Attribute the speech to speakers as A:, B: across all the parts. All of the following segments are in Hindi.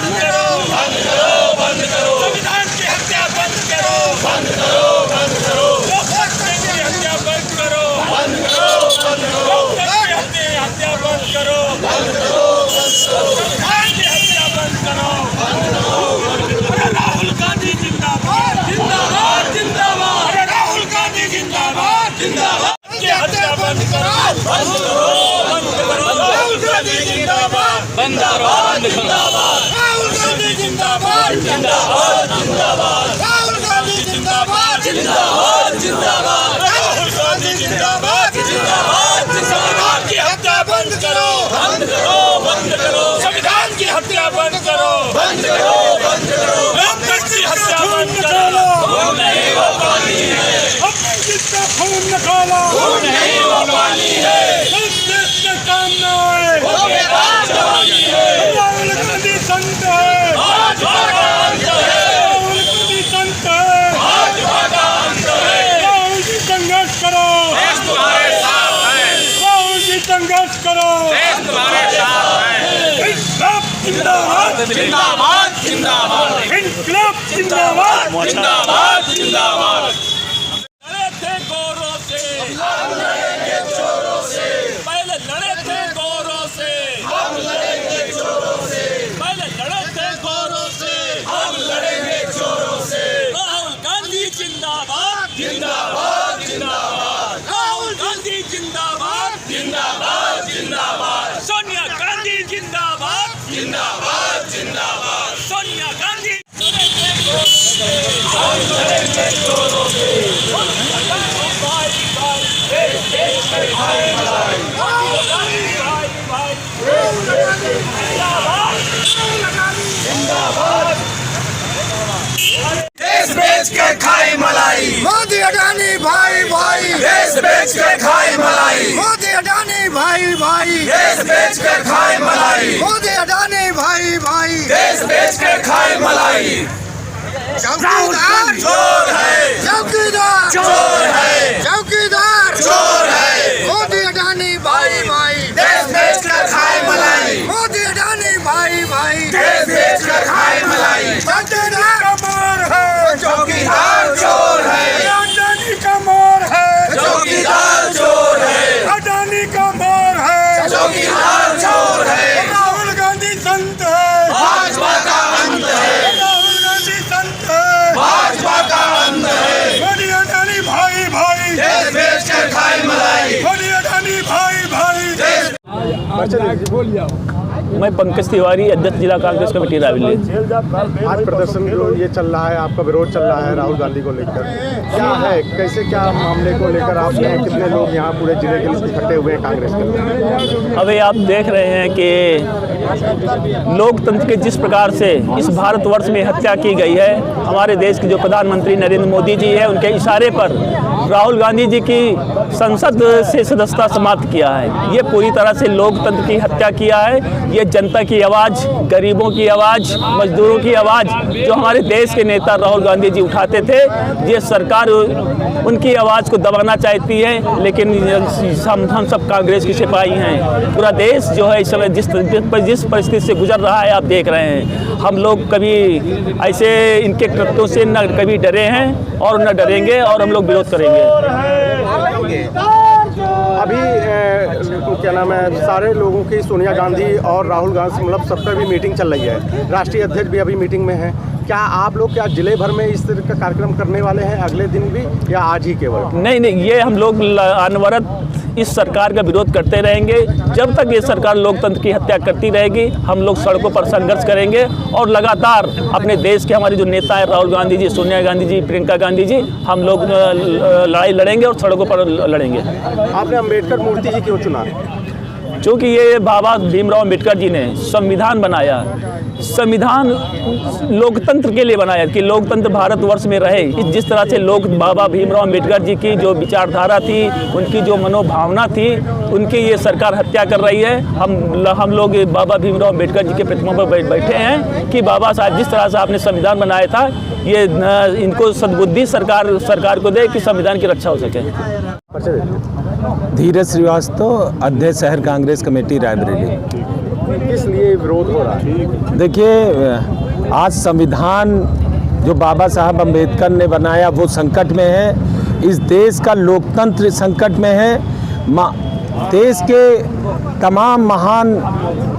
A: बंद करो, बंद करो, बंद करो। संविधान की हत्या बंद करो, बंद करो, बंद करो। लोकतंत्र की हत्या बंद करो, बंद करो, बंद करो। लोकतंत्र की हत्या बंद करो, बंद करो, बंद करो। संविधान की हत्या बंद करो, बंद करो, बंद करो। अरे राहुल गांधी जिंदाबाद, जिंदाबाद, जिंदाबाद। अरे राहुल गांधी जिंदाबाद, जिंदाबाद। हत्या बंद करो, बंद करो, बंद करो। राहुल गांधी जिंदाबाद, जिंदाबाद, जिंदाबाद। राहुल गांधी जिंदाबाद, जिंदाबाद, जिंदाबाद। राहुल गांधी जिंदाबाद, जिंदाबाद, जिंदाबाद। राहुल गांधी जिंदाबाद, जिंदाबाद। संविधान की हत्या बंद करो, बंद करो, बंद करो। संविधान की हत्या बंद करो, बंद करो, बंद करो। लोकतंत्र की हत्या बंद करो। खून नहीं वो पानी है, अपने जिसका खून निकाला, खून नहीं वो पानी है। इस देश के काम न आए वो बेकार जवानी है। राहुल गांधी संत है, भाजपा का अंत है। राहुल गांधी संत है, भाजपा का अंत है। राहुल जी संघर्ष करो, देश तुम्हारे साथ है। राहुल जी संघर्ष करो, देश तुम्हारे साथ है। इनकलाब जिंदाबाद, जिंदाबाद, जिंदाबाद। इनकलाब जिंदाबाद, जिंदाबाद, जिंदाबाद। लड़े थे गोरों से, हम लड़ेंगे चोरों से। पहले लड़े थे गोरों से, हम लड़ेंगे चोरों से। पहले लड़े थे गोरों से, हम लड़ेंगे चोरों से। राहुल गांधी जिंदाबाद, जिंदाबाद, जिंदाबाद। राहुल गांधी जिंदाबाद, जिंदाबाद, जिंदाबाद। सोनिया गांधी जिंदाबाद, जिंदाबाद, जिंदाबाद। सोनिया गांधी। हम लड़ेंगे चोरों से। देश बेच के खाई मलाई,
B: मोदी अडानी भाई भाई।
A: देश बेच के खाई मलाई,
B: मोदी अडानी भाई भाई।
A: देश बेच के खाई मलाई,
B: मोदी अडानी भाई भाई।
A: देश बेच के खाई मलाई।
B: चौकीदार
A: चोर है,
B: चौकीदार
A: चोर है,
B: चौकीदार
A: चोर है।
B: मोदी अडानी भाई भाई।
A: देश बेच के खाई मलाई,
B: मोदी अडानी भाई भाई।
A: देश बेच के खाई मलाई।
B: चौकीदार का मोर है,
A: चौकीदार चोर है,
B: अडानी का मोर है।
A: चौकीदार चोर है,
B: अडानी का मोर है।
A: चौकीदार चोर है।
B: राहुल गांधी संत है,
A: भाजपा का अंत है,
B: राहुल गांधी संत है।
A: भाजपा का अंत है।
B: मोदी अडानी भाई भाई।
A: देश बेच के खाई मलाई,
B: मोदी अडानी भाई भाई।
A: देश।
C: मैं पंकज तिवारी, अध्यक्ष जिला कांग्रेस कमेटी रायबरेली।
D: आज प्रदर्शन जो ये चल रहा है, आपका विरोध चल रहा है राहुल गांधी को लेकर, क्या है, कैसे, क्या मामले को लेकर आपने, कितने लोग यहाँ पूरे जिले के लिए इकट्ठे हुए हैं कांग्रेस के लिए?
C: अभी आप देख रहे हैं कि लोकतंत्र के जिस प्रकार से इस भारतवर्ष में हत्या की गई है, हमारे देश के जो प्रधानमंत्री नरेंद्र मोदी जी हैं, उनके इशारे पर राहुल गांधी जी की संसद से सदस्यता समाप्त किया है। ये पूरी तरह से लोकतंत्र की हत्या किया है। ये जनता की आवाज़, गरीबों की आवाज़, मजदूरों की आवाज़ जो हमारे देश के नेता राहुल गांधी जी उठाते थे, ये सरकार उनकी आवाज़ को दबाना चाहती है। लेकिन हम सब कांग्रेस के सिपाही हैं। पूरा देश जो है इस समय जिस परिस्थिति से गुजर रहा है, आप देख रहे हैं। हम लोग कभी ऐसे इनके कृत्यों से न कभी डरे हैं और न डरेंगे, और हम लोग विरोध करेंगे।
D: अभी क्या नाम है, सारे लोगों की सोनिया गांधी और राहुल गांधी मतलब सबका भी मीटिंग चल रही है। राष्ट्रीय अध्यक्ष भी अभी मीटिंग में है। क्या आप लोग क्या जिले भर में इस तरह का कार्यक्रम करने वाले हैं अगले दिन भी, या आज ही केवल?
C: नहीं, ये हम लोग अनवरत इस सरकार का विरोध करते रहेंगे। जब तक ये सरकार लोकतंत्र की हत्या करती रहेगी, हम लोग सड़कों पर संघर्ष करेंगे और लगातार अपने देश के हमारे जो नेता हैं राहुल गांधी जी, सोनिया गांधी जी, प्रियंका गांधी जी, हम लोग लड़ाई लड़ेंगे और सड़कों पर लड़ेंगे।
D: आपने अम्बेडकर मूर्ति जी क्यों चुना?
C: चूँकि ये बाबा भीमराव अम्बेडकर जी ने संविधान बनाया, संविधान लोकतंत्र के लिए बनाया कि लोकतंत्र भारतवर्ष में रहे। जिस तरह से बाबा भीमराव अम्बेडकर जी की जो विचारधारा थी, उनकी जो मनोभावना थी, उनकी ये सरकार हत्या कर रही है। हम लोग बाबा भीमराव अम्बेडकर जी के प्रतिमा पर बैठे हैं कि बाबा साहब जिस तरह से आपने संविधान बनाया था, ये इनको सद्बुद्धि सरकार को दे कि संविधान की रक्षा हो सके।
E: धीरज श्रीवास्तव, अध्यक्ष शहर कांग्रेस कमेटी रायबरेली।
D: किस लिए विरोध हो रहा है?
E: देखिए, आज संविधान जो बाबा साहब अम्बेडकर ने बनाया वो संकट में है। इस देश का लोकतंत्र संकट में है। देश के तमाम महान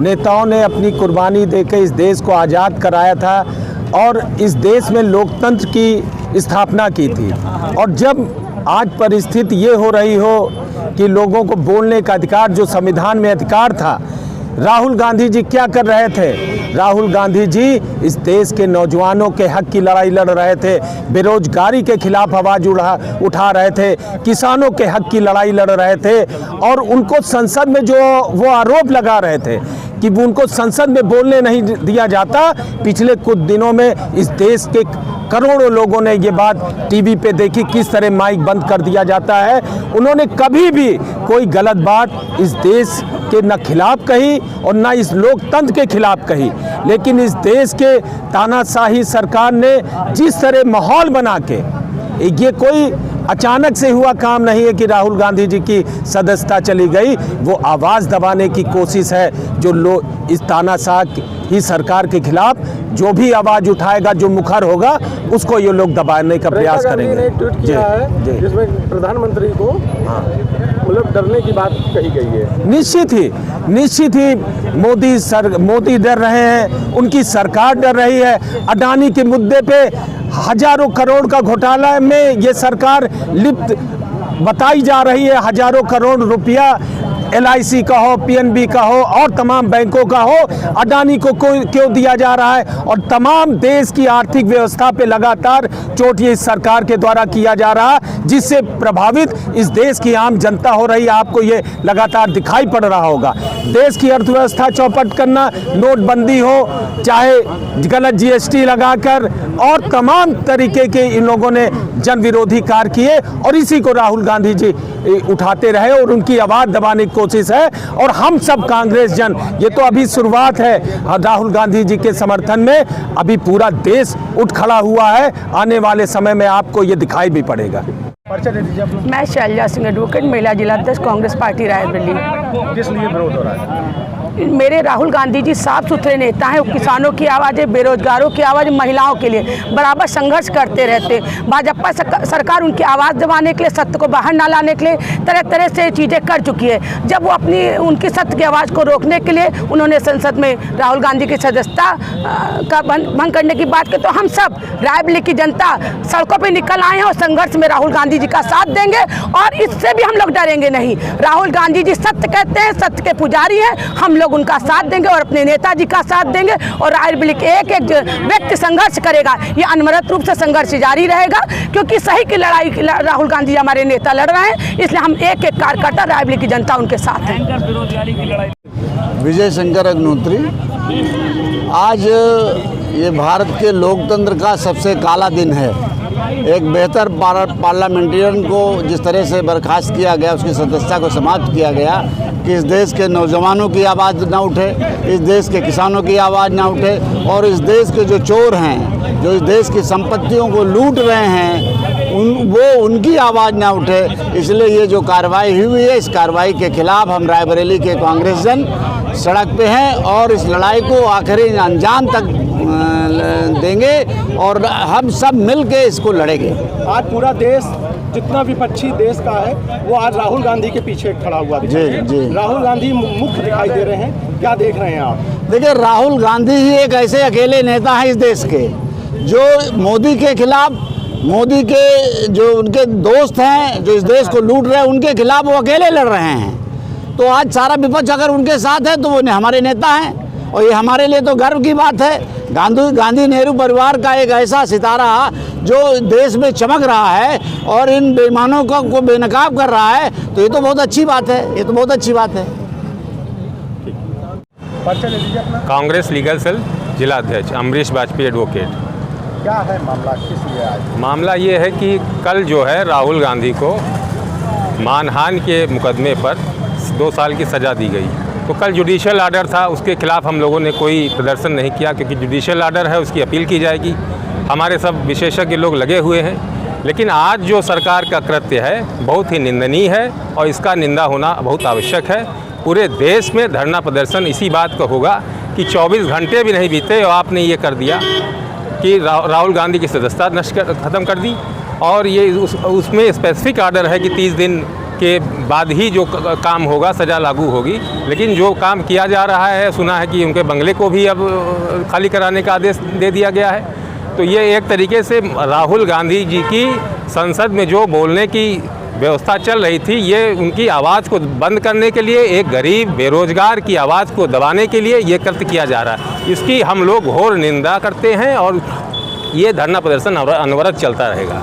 E: नेताओं ने अपनी कुर्बानी देकर इस देश को आज़ाद कराया था और इस देश में लोकतंत्र की स्थापना की थी। और जब आज परिस्थिति ये हो रही हो कि लोगों को बोलने का अधिकार, जो संविधान में अधिकार था, राहुल गांधी जी क्या कर रहे थे? राहुल गांधी जी इस देश के नौजवानों के हक की लड़ाई लड़ रहे थे, बेरोजगारी के खिलाफ आवाज़ उठा रहे थे, किसानों के हक की लड़ाई लड़ रहे थे। और उनको संसद में जो वो आरोप लगा रहे थे कि उनको संसद में बोलने नहीं दिया जाता, पिछले कुछ दिनों में इस देश के करोड़ों लोगों ने ये बात टीवी पे देखी, किस तरह माइक बंद कर दिया जाता है। उन्होंने कभी भी कोई गलत बात इस देश के न खिलाफ कही और न इस लोकतंत्र के खिलाफ कही। लेकिन इस देश के तानाशाही सरकार ने जिस तरह माहौल बना के, ये कोई अचानक से हुआ काम नहीं है कि राहुल गांधी जी की सदस्यता चली गई, वो आवाज़ दबाने की कोशिश है। जो लोग इस तानाशाह ही सरकार के खिलाफ जो भी आवाज़ उठाएगा, जो मुखर होगा, उसको ये लोग दबाने का प्रयास करेंगे।
D: ने ट्वीट किया है जिसमें प्रधानमंत्री को मतलब डरने की बात कही गई है। निश्चित ही मोदी डर रहे हैं, उनकी सरकार डर रही है। अडानी के मुद्दे पे हजारों करोड़ का घोटाला में ये सरकार लिप्त बताई जा रही है। हजारों करोड़ रुपया LIC का हो, PNB का हो और तमाम बैंकों का हो, अडानी को क्यों दिया जा रहा है? और तमाम देश की आर्थिक व्यवस्था पे लगातार चोट ये इस सरकार के द्वारा किया जा रहा है, जिससे प्रभावित इस देश की आम जनता हो रही है। आपको ये लगातार दिखाई पड़ रहा होगा। देश की अर्थव्यवस्था चौपट करना, नोटबंदी हो, चाहे गलत GST लगाकर और तमाम तरीके के इन लोगों ने जन विरोधी कार्य किए और इसी को राहुल गांधी जी उठाते रहे और उनकी आवाज़ दबाने की कोशिश है। और हम सब कांग्रेस जन, ये तो अभी शुरुआत है, राहुल गांधी जी के समर्थन में अभी पूरा देश उठ खड़ा हुआ है। आने वाले समय में आपको ये दिखाई भी पड़ेगा।
F: मैं शैलजा सिंह, एडवोकेट, महिला जिलाध्यक्ष, कांग्रेस पार्टी रायबरेली।
D: किस लिए विरोध हो रहा है?
F: मेरे राहुल गांधी जी साफ सुथरे नेता हैं। किसानों की आवाज़ है, बेरोजगारों की आवाज़, महिलाओं के लिए बराबर संघर्ष करते रहते। भाजपा सरकार उनकी आवाज़ दबाने के लिए, सत्य को बाहर ना लाने के लिए तरह तरह से चीज़ें कर चुकी है। जब वो उनकी सत्य की आवाज़ को रोकने के लिए उन्होंने संसद में राहुल गांधी की सदस्यता का भंग करने की बात की, तो हम सब रायबरेली की जनता सड़कों पर निकल आए हैं और संघर्ष में राहुल गांधी जी का साथ देंगे और इससे भी हम लोग डरेंगे नहीं। राहुल गांधी जी सत्य कहते हैं, सत्य के पुजारी हैं। हम लोग उनका साथ देंगे और अपने नेताजी का साथ देंगे और रायबरेली के एक एक व्यक्ति संघर्ष करेगा। ये अनवरत रूप से संघर्ष जारी रहेगा क्योंकि सही की लड़ाई राहुल गांधी हमारे नेता लड़ रहे हैं, इसलिए हम एक एक कार्यकर्ता रायबरेली की जनता उनके साथ है।
G: विजय शंकर अग्निहोत्री, आज ये भारत के लोकतंत्र का सबसे काला दिन है। एक बेहतर पार्लियामेंटेरियन को जिस तरह से बर्खास्त किया गया, उसकी सदस्यता को समाप्त किया गया कि इस देश के नौजवानों की आवाज़ ना उठे, इस देश के किसानों की आवाज़ ना उठे और इस देश के जो चोर हैं, जो इस देश की संपत्तियों को लूट रहे हैं, उनकी आवाज़ ना उठे। इसलिए ये जो कार्रवाई हुई है, इस कार्रवाई के खिलाफ हम रायबरेली के कांग्रेस जन सड़क पे हैं और इस लड़ाई को आखिरी अंजाम तक देंगे और हम सब मिल के इसको लड़ेंगे।
D: आज पूरा देश, जितना विपक्षी देश का है, वो आज राहुल गांधी के पीछे खड़ा हुआ दिखाई दे रहा है। राहुल गांधी मुख्य दिखाई दे रहे हैं, क्या देख रहे हैं आप?
G: देखिए, राहुल गांधी ही एक ऐसे अकेले नेता हैं इस देश के जो मोदी के खिलाफ, मोदी के जो उनके दोस्त हैं जो इस देश को लूट रहे हैं, उनके खिलाफ वो अकेले लड़ रहे हैं। तो आज सारा विपक्ष अगर उनके साथ है तो वो हमारे नेता हैं और ये हमारे लिए तो गर्व की बात है। गांधी नेहरू परिवार का एक ऐसा सितारा जो देश में चमक रहा है और इन बेईमानों को बेनकाब कर रहा है, तो ये तो बहुत अच्छी बात है, ये तो बहुत अच्छी बात है।
H: कांग्रेस लीगल सेल जिला अध्यक्ष अमरीश वाजपेयी एडवोकेट।
D: क्या है मामला, किस लिए आज?
H: मामला ये है कि कल जो है राहुल गांधी को मानहानि के मुकदमे पर 2 साल की सज़ा दी गई। तो कल जुडिशियल आर्डर था, उसके खिलाफ हम लोगों ने कोई प्रदर्शन नहीं किया क्योंकि जुडिशियल आर्डर है, उसकी अपील की जाएगी। हमारे सब विशेषज्ञ लोग लगे हुए हैं। लेकिन आज जो सरकार का कृत्य है बहुत ही निंदनीय है और इसका निंदा होना बहुत आवश्यक है पूरे देश में धरना प्रदर्शन इसी बात का होगा कि 24 घंटे भी नहीं बीते और आपने ये कर दिया कि राहुल गांधी की सदस्यता ख़त्म कर दी। और ये उसमें स्पेसिफिक आर्डर है कि 30 दिन के बाद ही जो काम होगा सज़ा लागू होगी, लेकिन जो काम किया जा रहा है, सुना है कि उनके बंगले को भी अब खाली कराने का आदेश दे दिया गया है। तो ये एक तरीके से राहुल गांधी जी की संसद में जो बोलने की व्यवस्था चल रही थी, ये उनकी आवाज़ को बंद करने के लिए, एक गरीब बेरोजगार की आवाज़ को दबाने के लिए ये कृत्य किया जा रहा है। इसकी हम लोग घोर निंदा करते हैं और ये धरना प्रदर्शन अनवरत चलता रहेगा।